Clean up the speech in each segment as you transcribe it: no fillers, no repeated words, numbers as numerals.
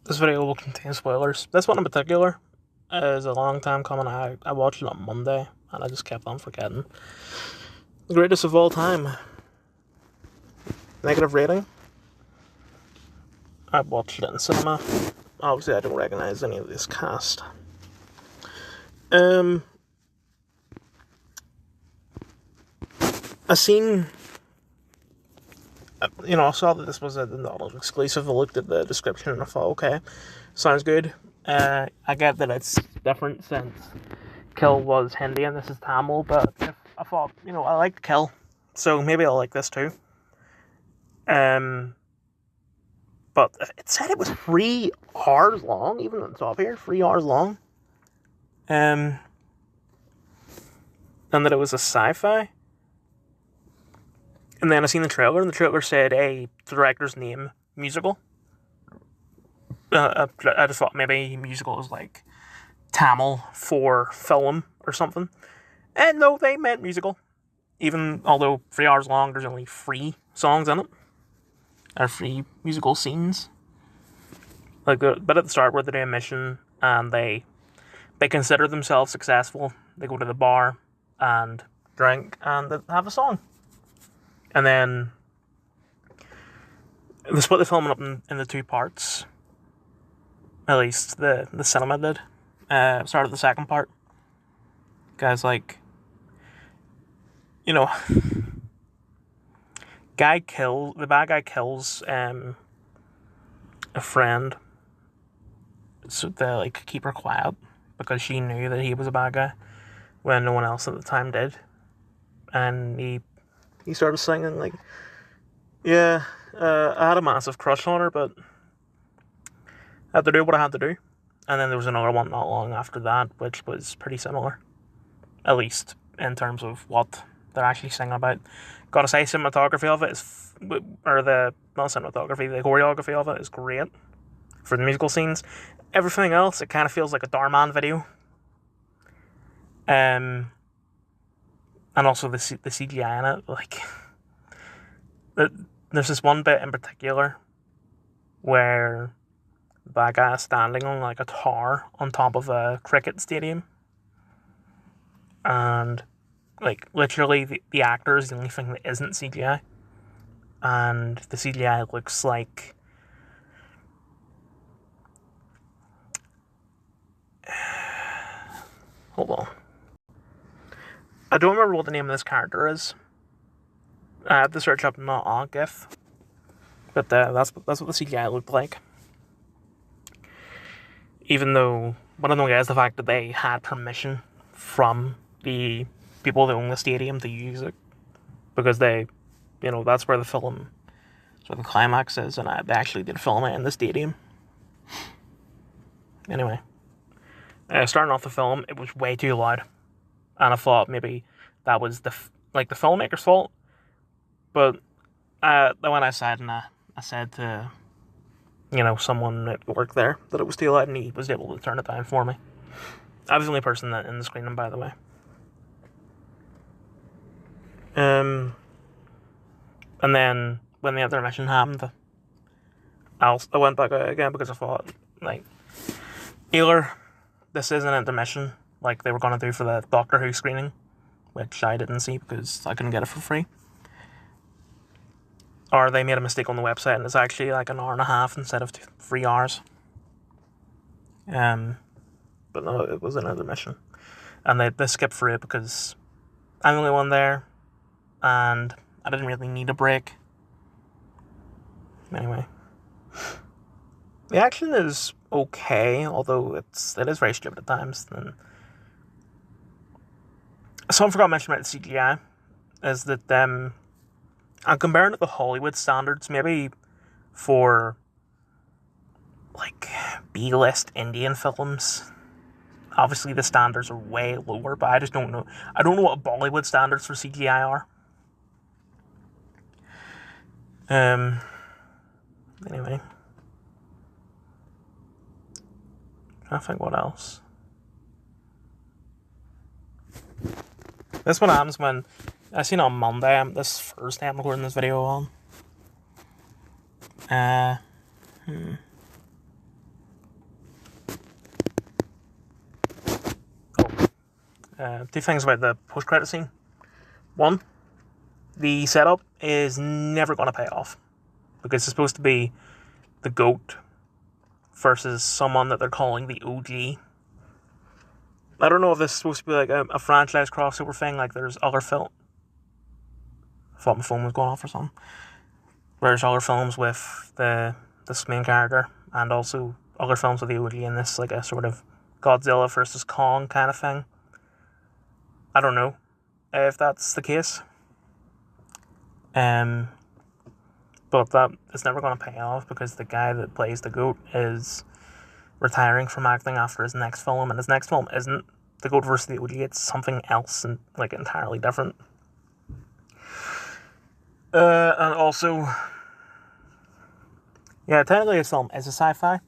This video will contain spoilers. This one in particular is a long time coming. I watched it on Monday and I just kept on forgetting. The greatest of all time. Negative rating. I watched it in cinema. Obviously, I don't recognize any of this cast. I seen. I saw that this was a not exclusive. I looked at the description and I thought, okay, sounds good. I get that it's different since Kill was Hindi and this is Tamil, but I thought, I liked Kill, so maybe I'll like this too. But it said it was 3 hours long, even on top here, 3 hours long. And that it was a sci-fi. And then I seen the trailer, and the trailer said a director's name, musical. I just thought maybe musical is like Tamil for film or something. And no, they meant musical. Even although 3 hours long, there's only 3 songs in it. Or 3 musical scenes. Like a bit at the start where they do a mission and they consider themselves successful. They go to the bar and drink and they have a song. And then they split the film up in the 2 parts. At least the cinema did. Started the second part. Guys, like, the bad guy kills a friend, so they keep her quiet because she knew that he was a bad guy when no one else at the time did. And he started singing I had a massive crush on her, but I had to do what I had to do. And then there was another one not long after that, which was pretty similar, at least in terms of what they're actually singing about. Gotta say, cinematography of it is, the choreography of it is great for the musical scenes. Everything else, it kind of feels like a Darman video. And also the CGI in it, there's this one bit in particular where that guy is standing on a tower on top of a cricket stadium. And literally the actor is the only thing that isn't CGI. And the CGI looks like hold on. I don't remember what the name of this character is. I had to search up not on GIF. But that's what the CGI looked like. Even though one of them guys, the fact that they had permission from the people that own the stadium to use it, because they, that's where the climax is, and they actually did film it in the stadium. Anyway, starting off the film, it was way too loud, and I thought maybe that was the filmmaker's fault. But when I said to someone at work there that it was too loud, and he was able to turn it down for me. I was the only person in the screening, by the way. And then when the intermission happened, I went back out again because I thought, either this is an intermission like they were going to do for the Doctor Who screening, which I didn't see because I couldn't get it for free, or they made a mistake on the website and it's actually an hour and a half instead of 3 hours. But no, it was an intermission. And they skipped through it because I'm the only one there, and I didn't really need a break. Anyway. The action is okay, although it is very stupid at times. And something I forgot to mention about the CGI is that I'm comparing it to Hollywood standards, maybe for B-list Indian films. Obviously the standards are way lower, but I just don't know. I don't know what Bollywood standards for CGI are. Anyway. I think what else. This one happens when I seen on Monday. This Thursday I'm recording this video on. Two things about the post-credit scene. One, the setup is never going to pay off because it's supposed to be the GOAT versus someone that they're calling the OG. I don't know if this is supposed to be like a franchise crossover thing, like there's other film. I thought my phone was going off or something. There's other films with this main character, and also other films with the OG in this, like a sort of Godzilla versus Kong kind of thing. I don't know if that's the case. But that is never going to pay off because the guy that plays the GOAT is retiring from acting after his next film, and his next film isn't the GOAT versus the OG, it's something else and like entirely different. And also, yeah, technically this film is a sci-fi,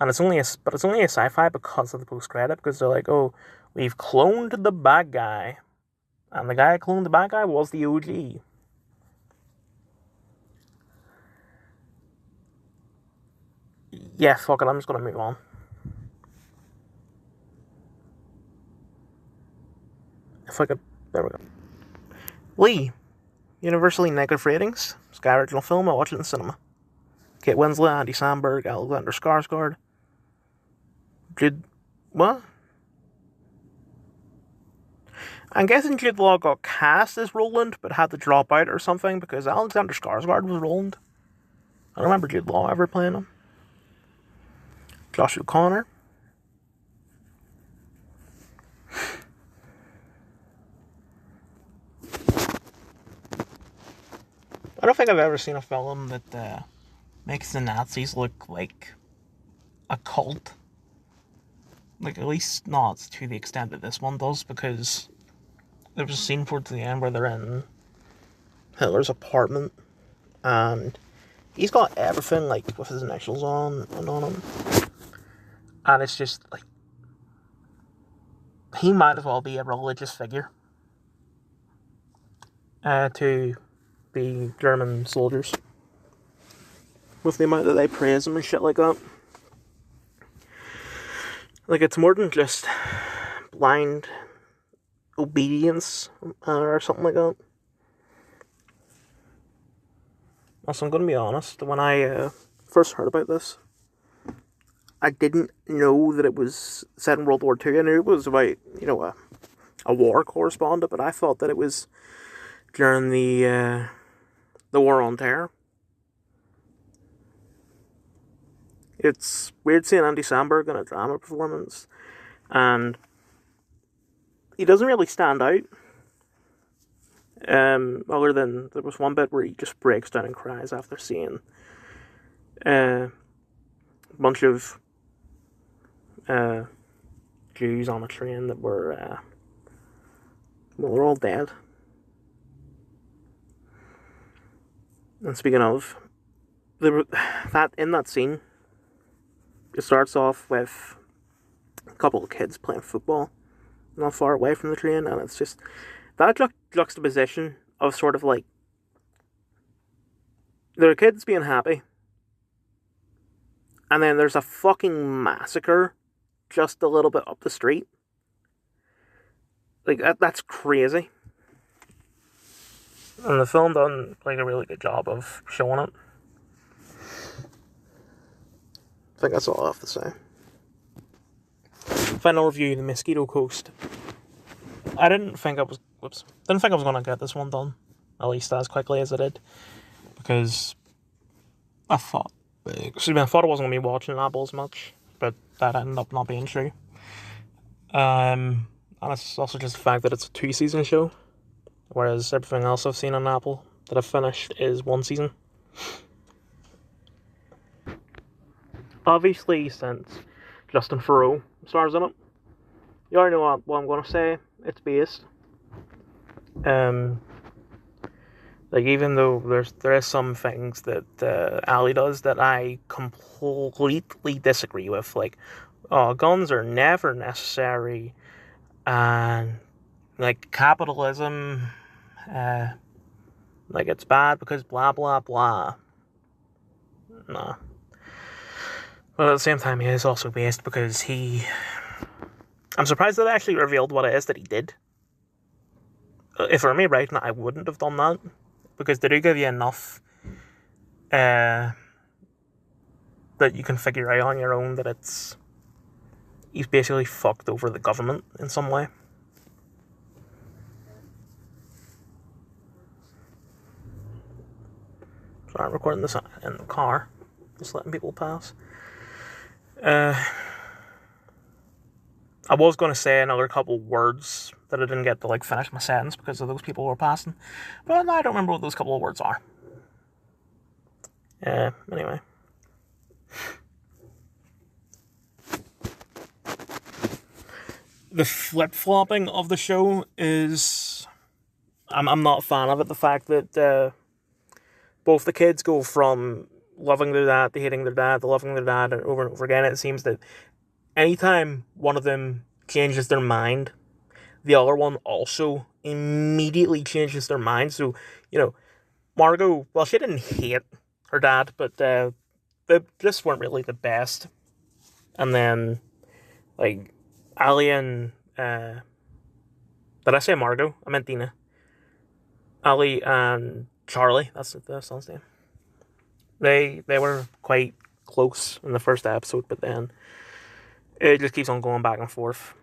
and it's only a sci-fi because of the post-credit, because they're like, oh, we've cloned the bad guy, and the guy who cloned the bad guy was the OG. Yeah, fuck it, I'm just gonna move on. If I could, there we go. Lee, universally negative ratings. Sky original film, I watched it in the cinema. Kate Winslet, Andy Samberg, Alexander Skarsgård. What? I'm guessing Jude Law got cast as Roland, but had to drop out or something because Alexander Skarsgård was Roland. I don't remember Jude Law ever playing him. Josh O'Connor. I don't think I've ever seen a film that makes the Nazis look like a cult. Like, at least not to the extent that this one does, because there was a scene towards the end where they're in Hitler's apartment, and he's got everything, like, with his initials on him. And it's just, like, he might as well be a religious figure to the German soldiers, with the amount that they praise him and shit like that. Like, it's more than just blind obedience or something like that. Also, I'm going to be honest, when I first heard about this, I didn't know that it was set in World War II. I knew it was about, a war correspondent, but I thought that it was during the War on Terror. It's weird seeing Andy Samberg in a drama performance, and he doesn't really stand out. Other than there was one bit where he just breaks down and cries after seeing a bunch of Jews on a train that were they're all dead. And speaking of, in that scene, it starts off with a couple of kids playing football not far away from the train, and it's just that juxtaposition of sort of like there are kids being happy, and then there's a fucking massacre just a little bit up the street. Like, that's crazy. And the film done like a really good job of showing it. I think that's all I have to say. Final review, The Mosquito Coast. I didn't think I was going to get this one done, at least as quickly as I did, because I thought I thought I wasn't going to be watching Apple as much, but that ended up not being true. And it's also just the fact that it's a 2-season show, whereas everything else I've seen on Apple that I've finished is 1 season. Obviously, since Justin Theroux stars in it, you already know what I'm going to say. It's based. Like, even though there is some things that Ali does that I completely disagree with, like, guns are never necessary, and like capitalism, like it's bad because blah blah blah. Nah. But at the same time, he is also based because he I'm surprised that they actually revealed what it is that he did. If it were me writing it, I wouldn't have done that, because they do give you enough that you can figure out on your own that he's basically fucked over the government in some way. So I'm recording this in the car, just letting people pass. I was going to say another couple words that I didn't get to finish my sentence because of those people who were passing, but I don't remember what those couple of words are. Anyway. The flip-flopping of the show is... I'm not a fan of it. The fact that both the kids go from loving their dad to hating their dad to loving their dad over and over again. It seems that anytime one of them changes their mind, the other one also immediately changes their mind. So, Margot, well, she didn't hate her dad, but they just weren't really the best. And then, Ali and... did I say Margot? I meant Dina. Ali and Charlie, that's the son's name. They were quite close in the first episode, but then it just keeps on going back and forth.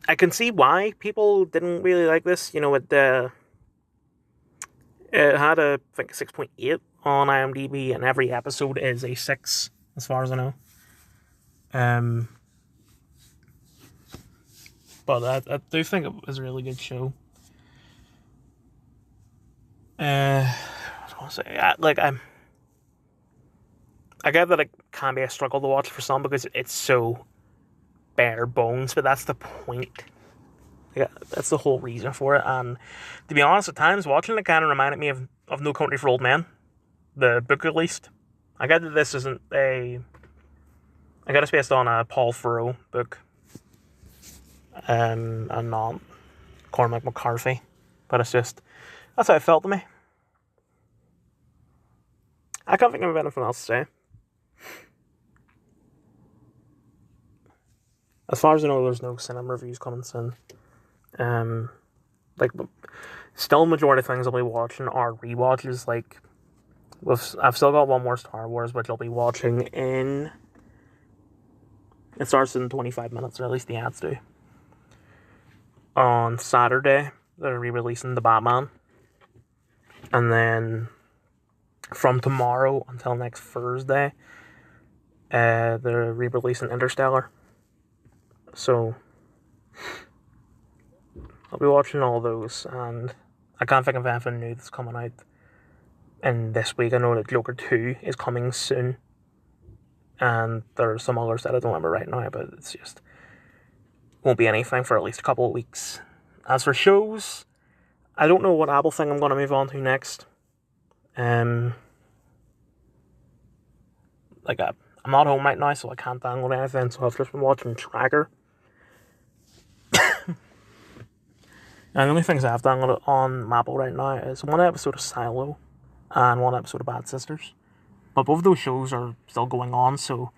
I can see why people didn't really like this. It had I think, a 6.8 on IMDb, and every episode is a 6, as far as I know. But I do think it was a really good show. I was going to say, I get that it can be a struggle to watch for some because it's so bare bones, but that's the point. That's the whole reason for it. And to be honest, at times watching it kind of reminded me of No Country for Old Men, the book at least. I get that this isn't I get it's based on a Paul Thoreau book, and not Cormac McCarthy, but that's how it felt to me. I can't think of anything else to say. As far as I know, there's no cinema reviews coming soon. Still, majority of things I'll be watching are rewatches. I've still got one more Star Wars, which I'll be watching in... It starts in 25 minutes, or at least the ads do. On Saturday, they're re-releasing The Batman. And then, from tomorrow until next Thursday, they're re-releasing Interstellar. So, I'll be watching all those, and I can't think of anything new that's coming out. And this week, I know that Joker 2 is coming soon. And there's some others that I don't remember right now, but it's just... won't be anything for at least a couple of weeks. As for shows, I don't know what Apple thing I'm going to move on to next. I'm not home right now, so I can't download anything, so I've just been watching Tracker. And the only things I've downloaded on Apple right now is one episode of Silo and one episode of Bad Sisters. But both of those shows are still going on, so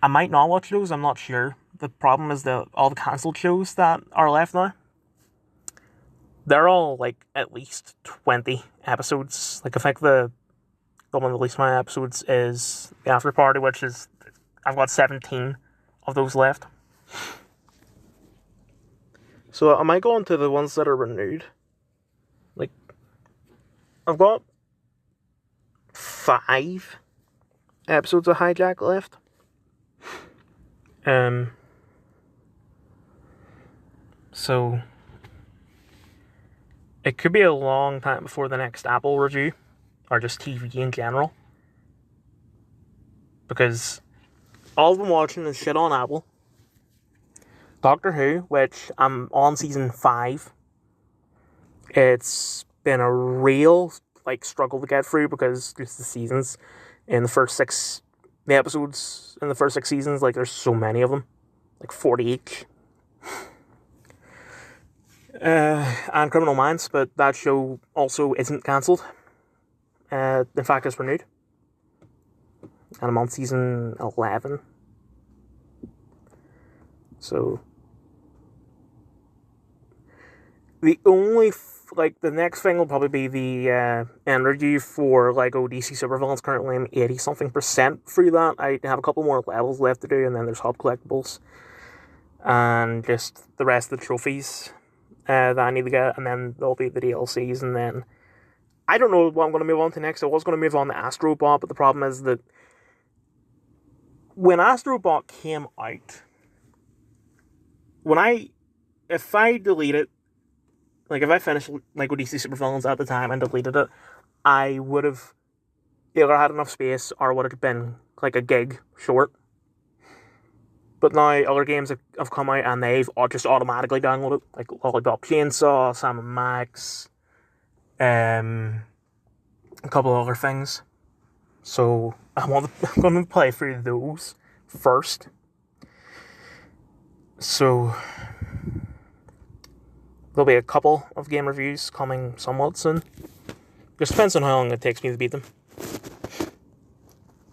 I might not watch those, I'm not sure. The problem is that all the cancelled shows that are left now, they're all at least 20 episodes. I think the one of the least amount of episodes is The After Party, which is... I've got 17 of those left. So I might go on to the ones that are renewed. I've got 5 episodes of Hijack left. So it could be a long time before the next Apple review, or just TV in general. Because all I've been watching is shit on Apple. Doctor Who, which I'm on season 5. It's been a real struggle to get through because just the seasons in the first 6 episodes in the first 6 seasons, there's so many of them, 40 each. And Criminal Minds, but that show also isn't cancelled. In fact, it's renewed. And I'm on season 11. So the only the next thing will probably be the end review for Lego DC Supervillains. Currently, I'm 80-something% through that. I have a couple more levels left to do, and then there's hub collectibles and just the rest of the trophies that I need to get, and then there'll be the DLCs, and then I don't know what I'm going to move on to next. I was going to move on to Astrobot, but the problem is that when Astrobot came out, if I delete it, like if I finished Lego DC Supervillains at the time and deleted it, I would have either had enough space or would have been like a gig short. But now other games have come out and they've just automatically downloaded, like Lollipop Chainsaw, Sam & Max, a couple of other things. So I'm going to play through those first. So there'll be a couple of game reviews coming somewhat soon. Just depends on how long it takes me to beat them.